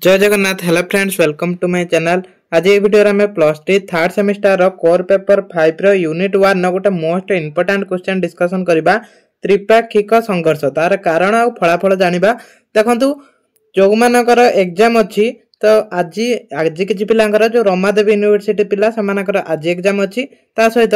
जय Jagannath. Hello friends, welcome to my channel. आज ये वीडियो में plus three third semester core paper 5 रो यूनिट 1 नो गोटे मोस्ट इंपोर्टेंट क्वेश्चन डिस्कशन करबा। त्रिपाक्षिक संघर्ष तार कारण और फलाफल जानिबा। देखंतु जो मानकर एग्जाम अछि तो आज किछि पिलांकर जो रमादेवी यूनिवर्सिटी पिला समानकर आज एग्जाम अछि। ता सहित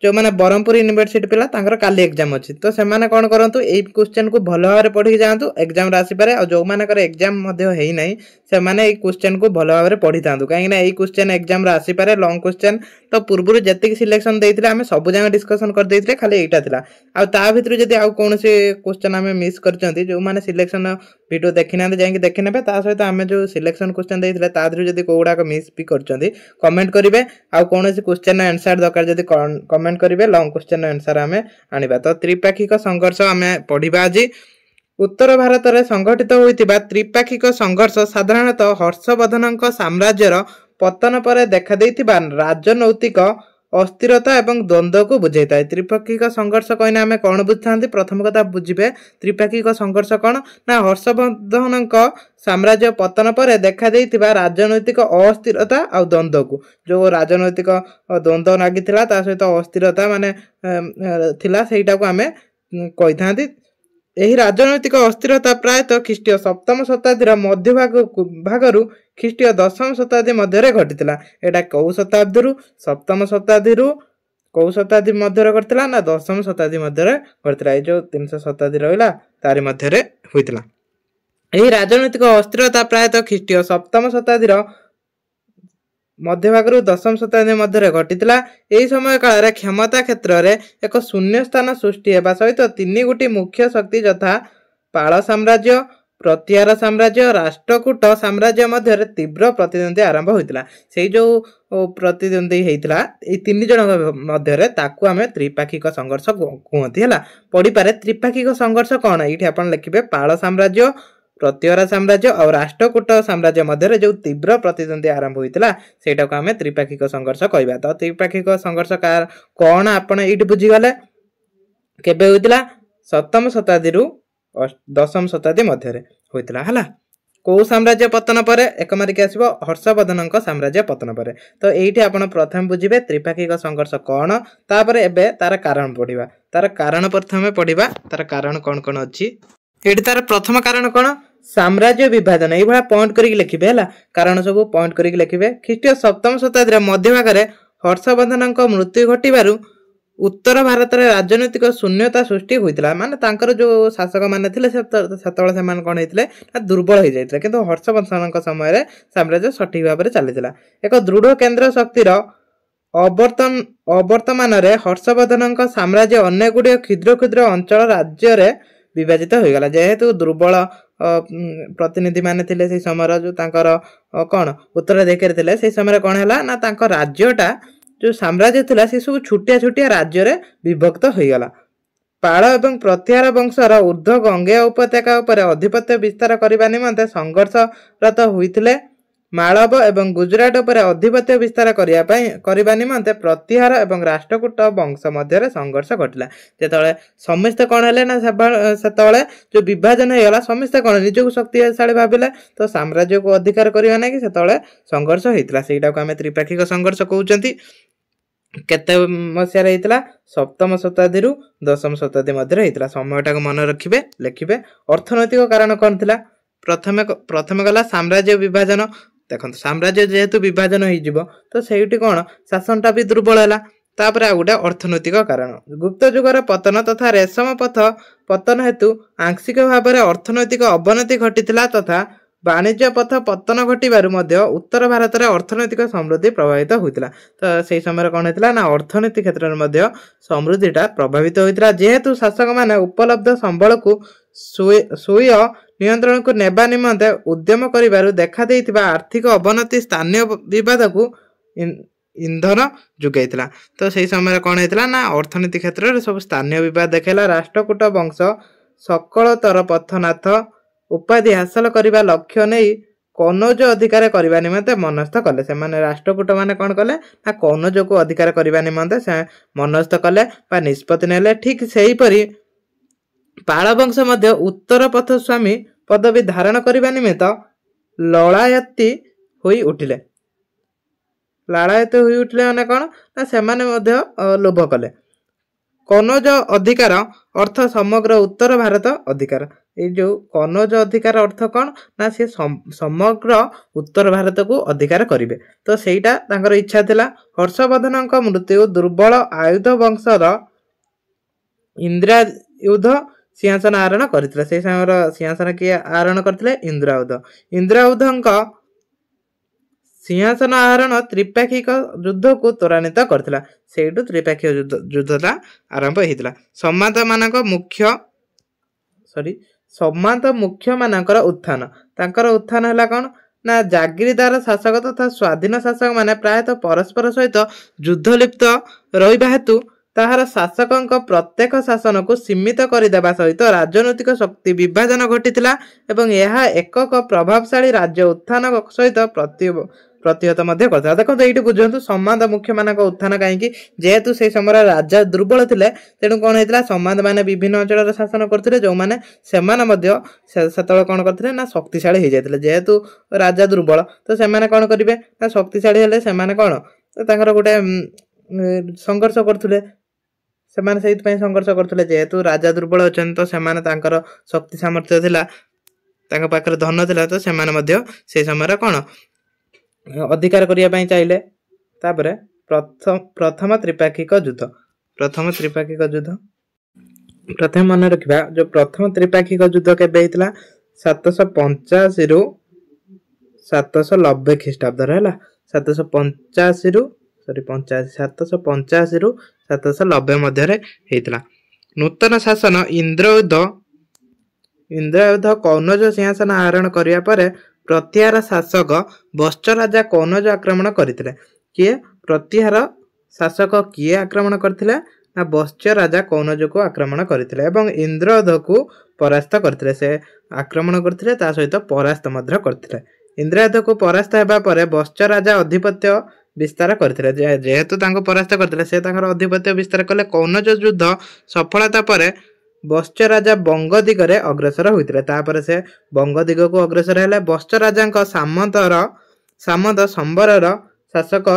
जो माने ब्रह्मपुर यूनिवर्सिटी पिला तांकर काली एग्जाम अछि। तो से माने कोन करंतु एई क्वेश्चन को भलो भाबरे पढि जांतु। एग्जाम रासि पारे और जो मानकर एग्जाम मध्ये हेई नै से माने एई क्वेश्चन को भलो भाबरे पढि थांतु। काहे ना एई क्वेश्चन एग्जाम रासि पारे लॉन्ग क्वेश्चन। तो पूर्वरु जति सिलेक्शन देइथिले हमें सब जगह डिस्कशन कर देइथिले, खाली एटा थिला। आ ता भितरु जदि आ कोनोसी क्वेश्चन हमें मिस करचंती, जो माने सिलेक्शन वीडियो देखिना जाई देखि नेबे। ता सहित हमें जो सिलेक्शन क्वेश्चन देइथिले ता भितरु जदि कोउडा को मिस भी करचंती कमेंट करिवे। आ कोनोसी क्वेश्चन आंसर दरकार जदि कमेंट करिवे, लॉन्ग क्वेश्चन आंसर हमें आनिबा। तो त्रिपाक्षिक संघर्ष हमें पढिबा आज। उत्तर भारत में संगठित होइतिबा त्रिपाक्षिक संघर्ष साधारणतः हर्षवर्धनक साम्राज्यर पतन पर देखा देइतिबा राजनैतिक अस्थिरता एवं द्वंद्व को बुझाइଥାଏ। त्रिपाक्षिक संघर्ष कहना आम कौन बुझाते, प्रथम कथा बुझे त्रिपाक्षिक संघर्ष कौन ना हर्षवर्धनक साम्राज्य पतन पर देखा देइतिबा राजनैतिक अस्थिरता और द्वंद्व को, जो राजनैतिक द्वंद्व लगी सहित अस्थिरता माने थिला सेटा को आमे कहि थांती। एही राजनैतिक अस्थिरता प्रायतः ख्रीष्टीय सप्तम शताब्दी मध्य भागरु ख्रीष्टीय दशम शताब्दी मध्य घटिला। एटा कौ शताब्दी सप्तम शताब्दी कौ शताब्दी मध्य घटिला ना दशम शताब्दी मध्य घटिला। जो 300 शताब्दी रहिला तारि मध्य होइतिला। एही राजनैतिक अस्थिरता प्रायतः ख्रीष्टीय सप्तम शताब्दी मध्य भागरु दशम शताब्दी मध्य घटिला। एही समय काल क्षमता क्षेत्र में एक शून्य स्थान सृष्टि होगा सहित तीन गोटी मुख्य शक्ति यथा पाल साम्राज्य, प्रतिहार साम्राज्य, राष्ट्रकूट साम्राज्य मध्य तीव्र प्रतिद्वंदी आरंभ होता। से जो प्रतिद्वंदी होता तीन जन मध्य ताकू आम त्रिपाक्षिक संघर्ष कहती है। पढ़ी पारे त्रिपाक्षिक संघर्ष कौन, ये आप लिखे पाल साम्राज्य, प्रतिहार साम्राज्य और राष्ट्रकूट साम्राज्य मध्य जो तीव्र प्रतिद्वंदी आरंभ होता सेटा को आम त्रिपाक्षिक संघर्ष कहवा। तो त्रिपाक्षिक संघर्ष कौन आपण ये बुझीगले केबे होइतिला, सप्तम शताब्दी दशम शताब्दी मध्य होइतिला हला। को साम्राज्य पतन पर एक मारिक आसीबो हर्षवर्धनक साम्राज्य पतन पर। तो एठी आपण प्रथम बुझिबे त्रिपाक्षिक संघर्ष कौन, तापर एबे तार कारण पढिबा। तार कारण प्रथमे पढिबा, तार कारण कौन कौन अछि। एठी तार प्रथम कारण कौन, साम्राज्य विभाजन। ये पॉइंट करिक लिखिबे हला, कारण सब पॉइंट करिक लिखिबे। ख्रीष्टीय सप्तम शताब्दी मध्य भाग में हर्षवर्धनक मृत्यु घटिबारु उत्तर भारत में राजनैतिक शून्यता सृष्टि होइतिला। माने तांकर जो शासक माने थिले सेतबेले सेमान कोन हेतिले दुर्बल हो जाइतिले, किंतु हर्षवर्धनक समय रे साम्राज्य सठिक भाव में चलितिला। एक दृढ़ केंद्र शक्तिर अवर्तमान रे हर्षवर्धनक साम्राज्य अनेक गुड़िया क्षुद्र क्षुद्र अंचल राज्य रे विभाजित हो गला। जेहेतु दुर्बल प्रतिनिधि माने थिले से समय जो तांकर कौन उत्तर देखे थे से समय कौन है ना तांकर राज्यटा जो साम्राज्य थिला से सब छुटिया छुटिया राज्य रे विभक्त हो गला। पाल एवं प्रतिहार वंशर ऊर्ध्व गंगेय उपत्यका उपर अधिपत्य विस्तार करने निमंते संघर्षरत होइथिले। मालव एवं गुजरात पर अधिपत्य विस्तार करने निमंते प्रतिहार एवं राष्ट्रकूट वंश मध्य संघर्ष घटिला। जेतले समस्ते कौन है ना सेतले जो विभाजन होगा समस्ते कौन निजक शक्तिशाली भाविले, तो साम्राज्य को अधिकार करने ना कि सेतले संघर्ष होता। सेटा को आम त्रिपाक्षिक संघर्ष कहते। केते मसिया होता, सप्तम शताब्दी दशम शताब्दी मध्य होता। समयटा को मन रखिए लिखिए। अर्थनैतिक कारण कौन थिला, प्रथम गला साम्राज्य विभाजन। देखो साम्राज्य जेहेतु विभाजन हो तो सेठी कौन शासनटा भी दुर्बल है। तापर आ गोटे अर्थनैतिक कारण, गुप्त जुगर पतन तथा रेशम पथ पतन हेतु आंशिक भाव में अर्थनैतिक अवनति घटिला तथा वाणिज्य पथ पतन घटिबारु मध्य उत्तर भारत में अर्थनैतिक समृद्धि प्रभावित होता। तो से समय कौन होता ना अर्थनीति क्षेत्र में मध्य समृद्धिटा प्रभावित होता। जेहेतु शासक माने उपलब्ध संबल को स्वयं नियंत्रण को नेबा निमंते उद्यम करिबारु देखा देइतिबा आर्थिक अवनति स्थानीय विवाद को इंधन जुगाइतिला। तो से समय कौन होता ना अर्थनीति क्षेत्र में सब स्थानीय विवाद देखेला। राष्ट्रकूट वंश सकलतर पथनाथ उपाधि हासिल करने लक्ष्य नहीं कनौज अधिकार करने निमंते मनस्थ कले। से माने राष्ट्रकूट माने कौन कले ना कनौज को अधिकार करने निमंते से मनस्थ कले बा निष्पत्ति नेले। ठीक सेही परी पाल वंश मध्य उत्तर पथ स्वामी पदवी धारण करने निमित्त ଲଳାୟତୀ ହୋଇ ଉଠିଲେ। ଲାଳାୟତ ହୋଇ ଉଠିଲେ ମାନେ କ'ଣ ନା ସେମାନେ ମଧ୍ୟ ଲୋଭ କଲେ। କନୌଜ ଅଧିକାର ଅର୍ଥ ସମଗ୍ର ଉତ୍ତର ଭାରତ ଅଧିକାର। ଏଇ ଯେଉଁ କନୌଜ ଅଧିକାର ଅର୍ଥ କ'ଣ ନା ସେ ସମଗ୍ର ଉତ୍ତର ଭାରତକୁ ଅଧିକାର କରିବେ। ତ ସେଇଟା ତାଙ୍କର ଇଚ୍ଛା ଥିଲା। ହର୍ଷବର୍ଦ୍ଧନଙ୍କ ମୃତ୍ୟୁ ଦୁର୍ବଳ ଆୟୁଧ ବଂଶର ଇନ୍ଦ୍ରାୟୁଧ ସିଂହାସନ ଆରୋହଣ କରିଥିଲେ। ସେଇ ସମୟର ସିଂହାସନ କିଏ ଆରୋହଣ କରିଥିଲେ? ଇନ୍ଦ୍ରାୟୁଧ। ଇନ୍ଦ୍ରାୟୁଧଙ୍କ ସିଂହାସନ ଆରୋହଣ ତ୍ରିପାକ୍ଷିକ ଯୁଦ୍ଧକୁ ତ୍ୱରାନ୍ୱିତ କରିଥିଲା। ସେଇଠୁ ତ୍ରିପାକ୍ଷିକ ଯୁଦ୍ଧଟା ଆରମ୍ଭ ହେଇଥିଲା। ସମ୍ମାନ୍ତ ମୁଖ୍ୟମାନଙ୍କର ଉତ୍ଥାନ। ତାଙ୍କର ଉତ୍ଥାନ ହେଲା କ'ଣ ନା ଜାଗିରିଦାର ଶାସକ ତଥା ସ୍ୱାଧୀନ ଶାସକମାନେ ପ୍ରାୟତଃ ପରସ୍ପର ସହିତ ଯୁଦ୍ଧ ଲିପ୍ତ ରହିବା ହେତୁ ତାହାର ଶାସକଙ୍କ ପ୍ରତ୍ୟେକ ଶାସନକୁ ସୀମିତ କରିଦେବା ସହିତ ରାଜନୈତିକ ଶକ୍ତି ବିଭାଜନ ଘଟିଥିଲା ଏବଂ ଏହା ଏକକ ପ୍ରଭାବଶାଳୀ ରାଜ୍ୟ ଉତ୍ଥାନ ସହିତ ପ୍ରତିହତ ମଧ୍ୟ କରିଥିଲା। ଦେଖନ୍ତୁ ଏଇଠି ବୁଝନ୍ତୁ ସମ୍ବାଦ ମୁଖ୍ୟମାନଙ୍କ ଉତ୍ଥାନ କାହିଁକି? ଯେହେତୁ ସେଇ ସମୟରେ ରାଜା ଦୁର୍ବଳ ଥିଲେ, ତେଣୁ କ'ଣ ହେଇଥିଲା ସମ୍ବାଦ ମାନେ ବିଭିନ୍ନ ଅଞ୍ଚଳରେ ଶାସନ କରୁଥିଲେ, ଯେଉଁମାନେ ସେମାନେ ମଧ୍ୟ ସେତେବେଳେ କ'ଣ କରିଥିଲେ ନା ଶକ୍ତିଶାଳୀ ହେଇଯାଇଥିଲେ। ଯେହେତୁ ରାଜା ଦୁର୍ବଳ, ତ ସେମାନେ କ'ଣ କରିବେ ନା ଶକ୍ତିଶାଳୀ ହେଲେ ସେମାନେ କ'ଣ ତାଙ୍କର ଗୋଟେ ସଂଘର୍ଷ କରୁଥିଲେ। ସେମାନେ ସେଇଥିପାଇଁ ସଂଘର୍ଷ କରୁଥିଲେ। ଯେହେତୁ ରାଜା ଦୁର୍ବଳ ଅଛନ୍ତି, ତ ସେମାନେ ତାଙ୍କର ଶକ୍ତି ସାମର୍ଥ୍ୟ ଥିଲା, ତାଙ୍କ ପାଖରେ ଧନ ଥିଲା, ତ ସେମାନେ ମଧ୍ୟ ସେଇ ସମୟରେ କ'ଣ ଅଧିକାର କରିବା ପାଇଁ ଚାହିଁଲେ। ତାପରେ ପ୍ରଥମ ତ୍ରିପାକ୍ଷିକ ଯୁଦ୍ଧ। ପ୍ରଥମେ ମନେ ରଖିବା, ଯୋଉ ପ୍ରଥମ ତ୍ରିପାକ୍ଷିକ ଯୁଦ୍ଧ କେବେ ହେଇଥିଲା? 785 790 ଖ୍ରୀଷ୍ଟାବ୍ଦରେ ହେଲା। 785 ରୁ 790 ମଧ୍ୟରେ ହେଇଥିଲା। ନୂତନ ଶାସନ ଇନ୍ଦ୍ରାୟୁଧ କନୌଜ ସିଂହାସନ ଆରୋହଣ କରିବା ପରେ ପ୍ରତିହାର ଶାସକ ବତ୍ସ ରାଜା କନୌଜ ଆକ୍ରମଣ କରିଥିଲେ। କିଏ ପ୍ରତିହାର ଶାସକ କିଏ ଆକ୍ରମଣ କରିଥିଲେ? ନା ବତ୍ସ ରାଜା କନୌଜକୁ ଆକ୍ରମଣ କରିଥିଲେ ଏବଂ ଇନ୍ଦ୍ରାୟୁଧକୁ ପରାସ୍ତ କରିଥିଲେ। ସେ ଆକ୍ରମଣ କରିଥିଲେ, ତା ସହିତ ପରାସ୍ତ ମଧ୍ୟ କରିଥିଲେ। ଇନ୍ଦ୍ରାୟୁଧକୁ ପରାସ୍ତ ହେବା ପରେ ବତ୍ସ ରାଜା ଅଧିପତ୍ୟ ବିସ୍ତାର କରିଥିଲେ। ଯେହେତୁ ତାଙ୍କୁ ପରାସ୍ତ କରିଥିଲେ, ସେ ତାଙ୍କର ଅଧିପତ୍ୟ ବିସ୍ତାର କଲେ। କନୌଜ ଯୁଦ୍ଧ ସଫଳତା ପରେ ବତ୍ସ ରାଜା ବଙ୍ଗ ଦିଗରେ ଅଗ୍ରସର ହୋଇଥିଲେ। ତାପରେ ସେ ବଙ୍ଗ ଦିଗକୁ ଅଗ୍ରସର ହେଲେ। ବତ୍ସ ରାଜାଙ୍କ ସାମନ୍ତ ସମ୍ବରର ଶାସକ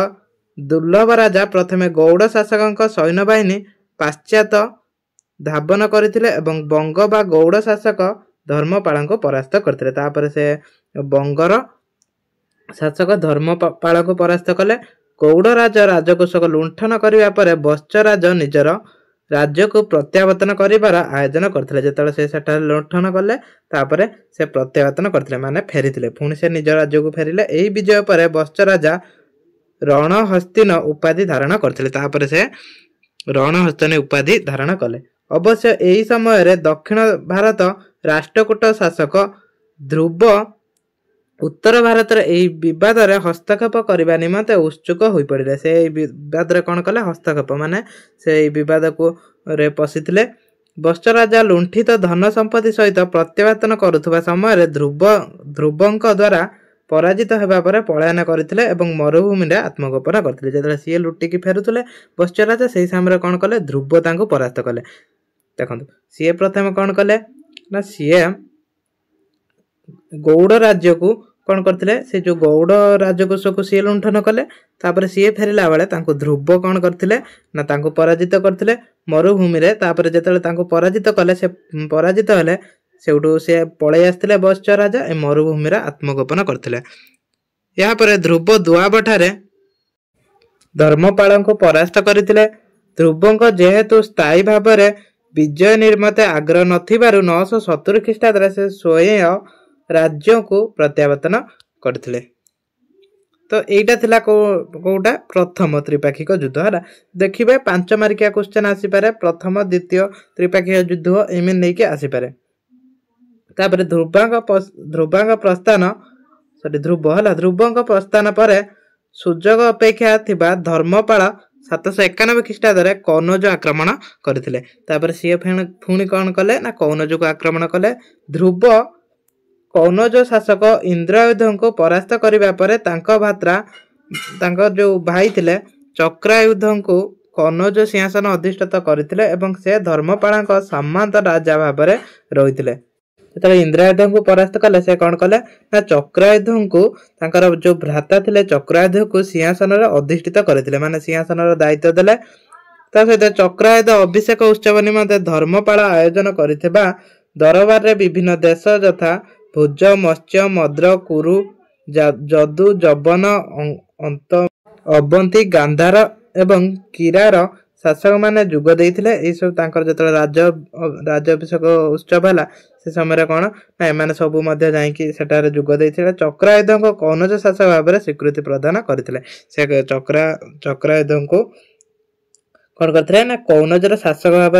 ଦୁର୍ଲଭ ରାଜା ପ୍ରଥମେ ଗୌଡ଼ ଶାସକଙ୍କ ସୈନ୍ୟବାହିନୀ ପାଶ୍ଚାତ୍ୟ ଧାବନ କରିଥିଲେ ଏବଂ ବଙ୍ଗ ବା ଗୌଡ଼ ଶାସକ ଧର୍ମପାଳଙ୍କୁ ପରାସ୍ତ କରିଥିଲେ। ତାପରେ ସେ ବଙ୍ଗର ଶାସକ ଧର୍ମପାଳଙ୍କୁ ପରାସ୍ତ କଲେ। ଗୌଡ଼ ରାଜ ରାଜକୋଷକୁ ଲୁଣ୍ଠନ କରିବା ପରେ ବତ୍ସ ରାଜ ନିଜର ରାଜ୍ୟକୁ ପ୍ରତ୍ୟାବର୍ତ୍ତନ କରିବାର ଆୟୋଜନ କରିଥିଲେ। ଯେତେବେଳେ ସେ ସେଠାରେ ଲୁଣ୍ଠନ କଲେ, ତାପରେ ସେ ପ୍ରତ୍ୟାବର୍ତ୍ତନ କରିଥିଲେ, ମାନେ ଫେରିଥିଲେ, ପୁଣି ସେ ନିଜ ରାଜ୍ୟକୁ ଫେରିଲେ। ଏହି ବିଜୟ ପରେ ବତ୍ସ ରାଜା ରଣହସ୍ତିନ ଉପାଧି ଧାରଣ କରିଥିଲେ। ତାପରେ ସେ ରଣହସ୍ତିନ ଉପାଧି ଧାରଣ କଲେ। ଅବଶ୍ୟ ଏହି ସମୟରେ ଦକ୍ଷିଣ ଭାରତ ରାଷ୍ଟ୍ରକୂଟ ଶାସକ ଧ୍ରୁବ ଉତ୍ତର ଭାରତରେ ଏହି ବିବାଦରେ ହସ୍ତକ୍ଷେପ କରିବା ନିମନ୍ତେ ଉତ୍ସୁକ ହୋଇପଡ଼ିଲେ। ସେ ଏହି ବିବାଦରେ କ'ଣ କଲେ? ହସ୍ତକ୍ଷେପ, ମାନେ ସେ ଏହି ବିବାଦକୁ ପଶିଥିଲେ। ବତ୍ସ ରାଜା ଲୁଣ୍ଠିତ ଧନ ସମ୍ପତ୍ତି ସହିତ ପ୍ରତ୍ୟାବର୍ତ୍ତନ କରୁଥିବା ସମୟରେ ଧ୍ରୁବଙ୍କ ଦ୍ୱାରା ପରାଜିତ ହେବା ପରେ ପଳାୟନ କରିଥିଲେ ଏବଂ ମରୁଭୂମିରେ ଆତ୍ମଗୋପନ କରିଥିଲେ। ଯେତେବେଳେ ସିଏ ଲୁଟିକି ଫେରୁଥିଲେ ବତ୍ସ ରାଜା, ସେହି ସମୟରେ କ'ଣ କଲେ? ଧ୍ରୁବ ତାଙ୍କୁ ପରାସ୍ତ କଲେ। ଦେଖନ୍ତୁ ସିଏ ପ୍ରଥମେ କ'ଣ କଲେ ନା ସିଏ ଗୌଡ଼ ରାଜ୍ୟକୁ କ'ଣ କରିଥିଲେ? ସେ ଯୋଉ ଗୌଡ଼ ରାଜକୋଷକୁ ସିଏ ଲୁଣ୍ଠନ କଲେ। ତାପରେ ସିଏ ଫେରିଲା ବେଳେ ତାଙ୍କୁ ଧ୍ରୁବ କ'ଣ କରିଥିଲେ ନା ତାଙ୍କୁ ପରାଜିତ କରିଥିଲେ ମରୁଭୂମିରେ। ତାପରେ ଯେତେବେଳେ ତାଙ୍କୁ ପରାଜିତ କଲେ, ସେ ପରାଜିତ ହେଲେ, ସେଇଠୁ ସେ ପଳେଇ ଆସିଥିଲେ ବତ୍ସ ରାଜା, ଏ ମରୁଭୂମିରେ ଆତ୍ମଗୋପନ କରିଥିଲେ। ଏହାପରେ ଧ୍ରୁବ ଦୁଆବଠାରେ ଧର୍ମପାଳଙ୍କୁ ପରାସ୍ତ କରିଥିଲେ। ଧ୍ରୁବଙ୍କ ଯେହେତୁ ସ୍ଥାୟୀ ଭାବରେ ବିଜୟ ନିମନ୍ତେ ଆଗ୍ରହ ନଥିବାରୁ 970 ଖ୍ରୀଷ୍ଟାବ୍ଦରେ ସେ ସ୍ୱୟଂ ରାଜ୍ୟକୁ ପ୍ରତ୍ୟାବର୍ତ୍ତନ କରିଥିଲେ। ତ ଏଇଟା ଥିଲା କୋଉଟା? ପ୍ରଥମ ତ୍ରିପାକ୍ଷିକ ଯୁଦ୍ଧ ହେଲା। ଦେଖିବେ 5 ମାର୍କିଆ କ୍ୱେଶ୍ଚନ ଆସିପାରେ। ପ୍ରଥମ ଦ୍ୱିତୀୟ ତ୍ରିପାକ୍ଷିକ ଯୁଦ୍ଧ ଏମିତି ନେଇକି ଆସିପାରେ। ତାପରେ ଧ୍ରୁବଙ୍କ ପ୍ରସ୍ଥାନ ପରେ ସୁଯୋଗ ଅପେକ୍ଷା ଥିବା ଧର୍ମପାଳ 791 ଖ୍ରୀଷ୍ଟାବ୍ଦରେ କନୌଜ ଆକ୍ରମଣ କରିଥିଲେ। ତାପରେ ସିଏ ପୁଣି କ'ଣ କଲେ ନା କନୌଜକୁ ଆକ୍ରମଣ କଲେ। ଧ୍ରୁବ କନୌଜ ଶାସକ ଇନ୍ଦ୍ରାୟୁଧଙ୍କୁ ପରାସ୍ତ କରିବା ପରେ ତାଙ୍କ ଯୋଉ ଭାଇ ଥିଲେ ଚକ୍ରାୟୁଧଙ୍କୁ କନୌଜ ସିଂହାସନ ଅଧିଷ୍ଠିତ କରିଥିଲେ ଏବଂ ସେ ଧର୍ମପାଳଙ୍କ ସାମନ୍ତ ରାଜା ଭାବରେ ରହିଥିଲେ। ଯେତେବେଳେ ଇନ୍ଦ୍ରଆୟୁଧ को परास्त कले से कौन कले ना चक्रायुध को तांकर जो भ्राता थिले चक्रायुध को सिंहासन अधिष्ठित करथिले माने सिंहासन दायित्व देले ता सहित चक्रायुध अभिषेक उत्सव निमंते धर्मपाल आयोजन करिथिबा दरबार रे विभिन्न देश यथा भुज मत्स्य मद्र कुरु जदु जबन अंत अवंती गांधार एवं किरार शासक माने जुग देइथिले ए सब तांकर जतले राज्य अभिषेक उत्सव हला से समय कौन ना एमाने सबु मध्य जाइकी सेटारे जुग देइथिले चक्रायुध को कौनज शासक भाव में स्वीकृति प्रदान करथिले से चक्रायुध को कौन करथिले ना कौनजर शासक भाव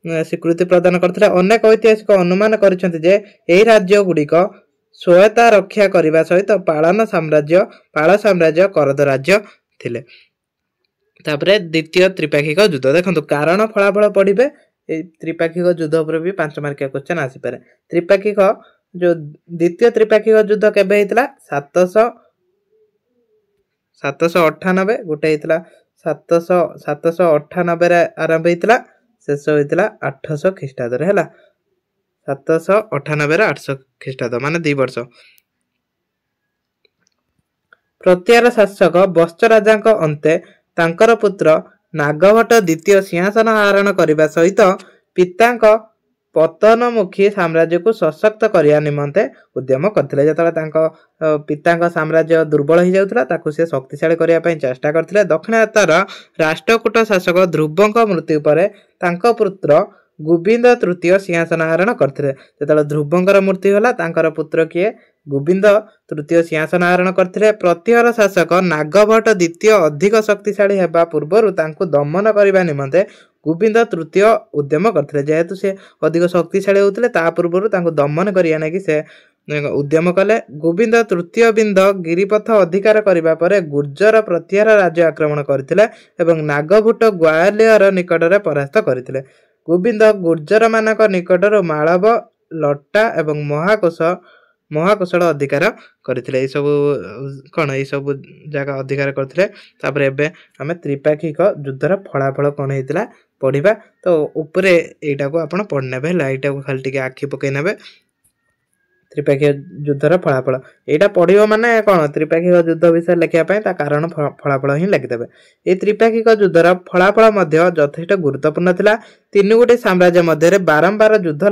में स्वीकृति प्रदान करथिले अनेक ऐतिहासिक अनुमान करिसेंति जे एही राज्य गुडी को स्वयता रक्षा करने सहित पाल साम्राज्य करद राज्य थिले। तापरे द्वितीय त्रिपाक्षिक युद्ध देखो कारण फलाफल पढ़े त्रिपाक्षिक युद्ध पर भी 5 मार्किया क्वेश्चन आसीपे। त्रिपाक्षिक जो द्वितीय त्रिपाक्षिक युद्ध केबे हेतला 798 गोटे हेतला 798 रे आरंभ हेतला शेष हेतला 800 ख्रीष्टाब्द रे हला 798 रे 800 ख्रीष्टाब्द माने 2 वर्ष। प्रत्यार शासक बत्स राजा अंते तांकर पुत्र नागभट्ट द्वितीय सिंहासन आरोहण करने सहित पिता पतनमुखी साम्राज्य को सशक्त करने निमंते उद्यम करथिले। जतले पिता साम्राज्य दुर्बल हो जाउतला से शक्तिशाली करने चेष्टा करथिले। दक्षिणातर राष्ट्रकूट शासक ध्रुवंक मृत्यु पर तांको पुत्र गोविंद तृतीय सिंहासन आरोहण करथिले। जतले ध्रुवंकर मृत्यु होला तांकर पुत्र किए गोविंद तृतीय सिंहासन आरोहण करथिले। प्रतिहर शासक नागभट्ट द्वितीय अधिक शक्तिशाली हेबा पूर्वरु तांको दमन करबा निमंते गोविंद तृतीय उद्यम करथिले। जेहेतु से अधिक शक्तिशाली होतले ता पूर्वरु तांको दमन करिया नै कि से उद्यम कले। गोविंद तृतीय बिंद गिरिपथ अधिकार करबा परे गुर्जर प्रतिहार राज्य आक्रमण करथिले एवं नागभट्ट ग्वालियर निकट रे परास्त करथिले। गोविंद गुर्जर मानक निकटर मालव लट्टा एवं महाकोशल अधिकार करथिले। ए सब कौन ये सब जगह अधिकार करथिले। तापर एबे हमें त्रिपाक्षिक युद्धर फलाफल कौन हेतिला पढ़िबा। तो ऊपर एटा को आपण पढ़ने बेला एटा को खाली टिके आखि पकई नेबे त्रिपाक्षिक युद्धर फलाफल एटा पढ़िबो माने कौन त्रिपाक्षिक युद्ध विषय लिखिया पय ता कारण फलाफल ही लिखि देबे। ए त्रिपाक्षिक युद्धर फलाफल मध्य यथेष्ट गुरुत्वपूर्ण थिला। तीन गोटे साम्राज्य मध्य बारंबार युद्ध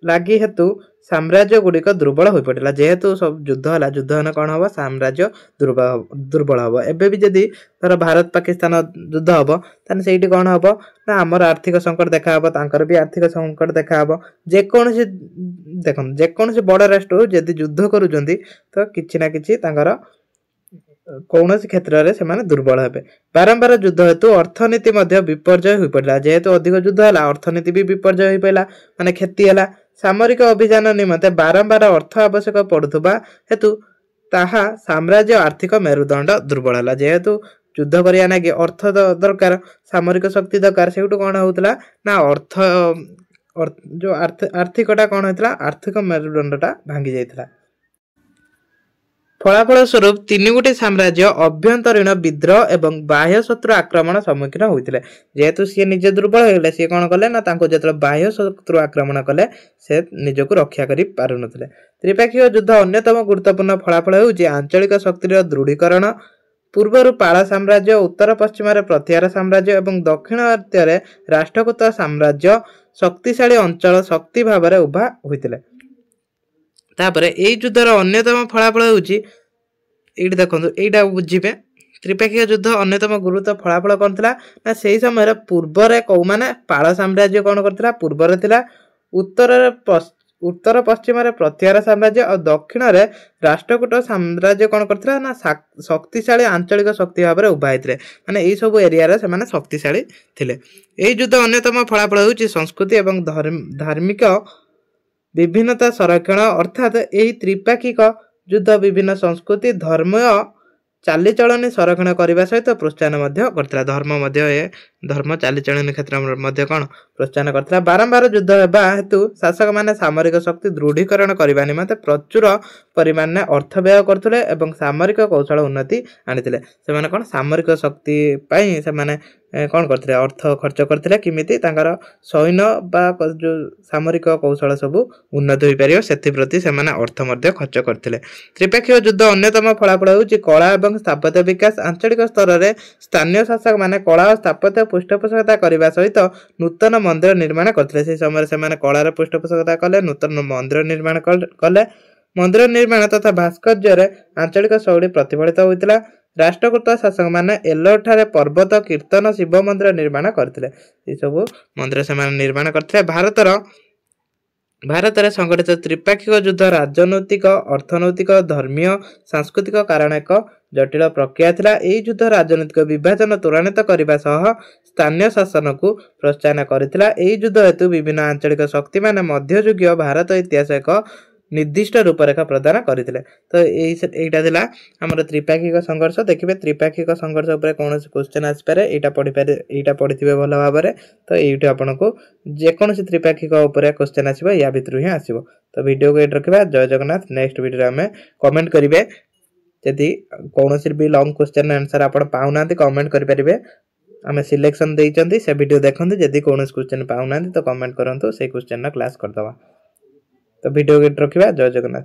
लागि हेतु साम्राज्य गुड़िक दुर्बल हो पड़ा। जेहेतु सब युद्ध है युद्ध होने कौन हम साम्राज्य दुर्बल हम। एबे भी जदि धर भारत पाकिस्तान युद्ध हम ताने सेठी कौन हम ना आमर आर्थिक संकट देखा हम तांकर भी आर्थिक संकट देखा हम। जेकोसी देखो जेकोसी बड़ राष्ट्र जदि युद्ध करुचंती तो किछि ना किछि तांकर कौन क्षेत्र में से दुर्बल हे। बारंबार युद्ध हेतु अर्थनीति विपर्जय हो पड़ा। जेहेतु अधिक युद्ध है अर्थनीति भी विपर्जय हो पड़ा माने क्षति है। सामरिक अभियान निमंते बारंबार अर्थ आवश्यक पड़ुवा हेतु ताहा साम्राज्य आर्थिक मेरुदंड दुर्बल है। जेहेतु युद्ध करिया ना कि अर्थ दरकार सामरिक शक्ति दरकार सेठू कौन होता ना अर्थ जो आर्थिकटा कौन होता आर्थिक मेरुदंडटा भांगी जाइथिला। फलाफल स्वरूप तीन गोटे साम्राज्य अभ्यंतरीण विद्रोह एवं बाह्य शत्रु आक्रमण सम्मुखीन होते। जेहेतु सी निजे दुर्बल होगले सी कौन कले ना जो बाह्य शत्रु आक्रमण कले से निजक रक्षा कर पार नथिले। त्रिपाक्षिक युद्ध अन्यतम गुरुत्वपूर्ण फलाफल होउछि आंचलिक शक्तिर दृढ़ीकरण। पूर्वर पाल साम्राज्य उत्तर पश्चिम प्रतिहार साम्राज्य एवं दक्षिण राष्ट्रकूट साम्राज्य शक्तिशाली अंचल शक्ति भाव में उभा होते। तापर एई युद्धर अन्यतम फलाफल होउछि एठी देखंतु एटा बुझिबे। त्रिपाक्षिक युद्ध अन्यतम गुरुत्व फलाफल कोन थिला ना सेही समय पूर्व रे को माने पाल साम्राज्य कोन करथिला पूर्व रे थिला उत्तर पश्चिम रे प्रतिहार साम्राज्य और दक्षिण रे राष्ट्रकूट साम्राज्य कोन करथिला ना शक्तिशाली आंचलिक शक्ति भाव में उभा हेतिले माने एई सब एरिया रे से माने शक्तिशाली थिले। एई युद्ध अन्यतम फलाफल होउछि संस्कृति एवं धार्मिक विभिन्नता संरक्षण अर्थात यही त्रिपाक्षिक युद्ध विभिन्न संस्कृति धर्म चालीचलनी संरक्षण करने सहित प्रोत्साहन करथिला। धर्म धर्म चालीचलन क्षेत्र में कौन प्रोत्साहन करता। बारंबार युद्ध होगा हेतु शासक मैंने सामरिक शक्ति दृढ़ीकरण करने निमंते प्रचुर परिमाण में अर्थ व्यय करते और सामरिक कौशल उन्नति आनी से कौन सामरिक शक्ति से कौन करते अर्थ खर्च करते किमिति सैन्य बा जो सामरिक कौशल सब उन्नत हो पार से प्रति से अर्थ खर्च करते। त्रिपाक्षिक युद्ध अन्यतम फलाफल होउछि कला और स्थापत्य विकास। आंचलिक स्तर में स्थानीय शासक माने कला और स्थापत्य पृष्ठपोषकता करने सहित नूतन मंदिर निर्माण करते। से समय से कलार पृष्ठपोषकता कले नूतन मंदिर निर्माण कले। मंदिर निर्माण तथा भास्कर्य आंचलिक शैली प्रतिफलित होता। राष्ट्रकूट शासक माने एल्लोर ठारे पर्वत कीर्तन शिव मंदिर निर्माण करते। ये सब मंदिर से निर्माण करते। भारत में संगठित त्रिपाक्षिक युद्ध राजनैतिक अर्थनैतिक धर्मीय सांस्कृतिक कारण एक जटिल प्रक्रिया थिला। एही युद्ध राजनैतिक विभाजन त्वरान्वित करने सह स्थानीय शासन को प्रोत्साहन करथिला। एही युद्ध हेतु विभिन्न आंचलिक शक्ति माने मध्ययुगीय भारत इतिहास एक निर्दिष्ट रूपरेखा प्रदान करथिले। तो एटा थिला हमर त्रिपाक्षिक संघर्ष। देखिबे त्रिपाक्षिक संघर्ष ऊपर कौन क्वेश्चन आसी पारे एटा पढ़िथिबे भल भाबरे। तो एइठी आपनको जे कोनोसी त्रिपाक्षिक ऊपर क्वेश्चन आसीबो या भितरु ही आसीबो। तो वीडियो को एट रखिबा। जय जगन्नाथ। नेक्स्ट वीडियो में कमेंट करिवे यदि कौन भी लॉन्ग क्वेश्चन आंसर आप पाऊना कमेंट करेंगे। आम सिलेक्शन देइचंती से वीडियो देखते जदि कौन क्वेश्चन पाऊना तो कमेंट करंतु से क्वेश्चन क्लास करदवा। तो वीडियो को रखिबा। जय जगन्नाथ।